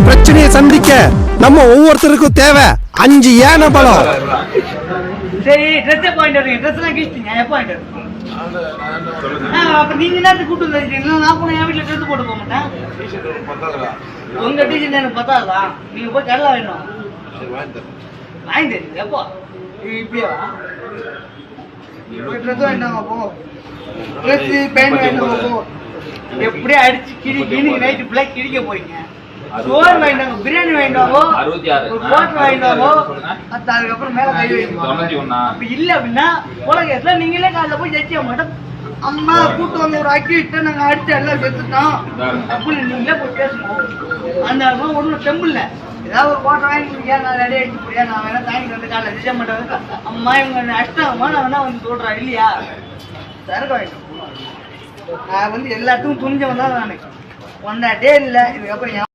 பிரச்சனையை சந்திக்க நம்ம ஒவ்வொருத்தருக்கும் தேவை 5 யானை பலம். சரி, ட்ரெஸ் பாயிண்ட் வரீங்க, ட்ரெஸ் எல்லாம் கிழிச்சிங்க, எப்போ வாங்கிட்டு வரீங்க? அப்ப நீங்க நேரத்துக்கு கூட்டு வந்துருக்கீங்களா? நான் போன என் வீட்டுல ட்ரெஸ் போட்டு போக மாட்டேன். உங்க டீச்சர் எனக்கு பத்தாதா? நீங்க போய் கடலை வேணும் வாங்கி தரீங்க. எப்போ இப்படியா? ட்ரெஸ் வாங்கிட்டாங்க போ, ட்ரெஸ் பேண்ட் வாங்கிட்டாங்க போ. எப்படியே அடிச்சு கிழி நைட்டு ஃபுல்லா கிழிக்க போறீங்க. சோறு வாங்கிட்டாங்க, பிரியாணி வாங்கிட்டாவோ, ஒரு கோட்டை வாங்கிட்டாவோ, அதுக்கப்புறம் மேல கை வைக்கணும். அப்படி இல்ல அப்படின்னா உலகத்துல நீங்களே காலைல போய் ஜட்ஜிய மாட்டோம். அம்மா கூட்டு வந்து ஒரு அக்கி விட்டு நாங்க அடிச்சு எல்லாம் செத்துட்டோம் அப்படின்னு நீங்களே போய் பேசணும். அந்த ஒன்றும் டெம்பிள்ல ஏதாவது ஒரு கோட்டை வாங்கி நான் ரெடி ஆயிடுச்சு போறியா, நான் வேணா தாங்கி வந்து காலைல ஜட்ஜ மாட்டேன். அம்மா இவங்க அஷ்டமா நான் வேணா வந்து சொல்றேன் இல்லையா? சரக்கு வாங்கிட்டோம். நான் வந்து எல்லாத்துக்கும் துணிஞ்சவன் தான். நான் ஒன்னாட்டே இல்லை. இதுக்கப்புறம்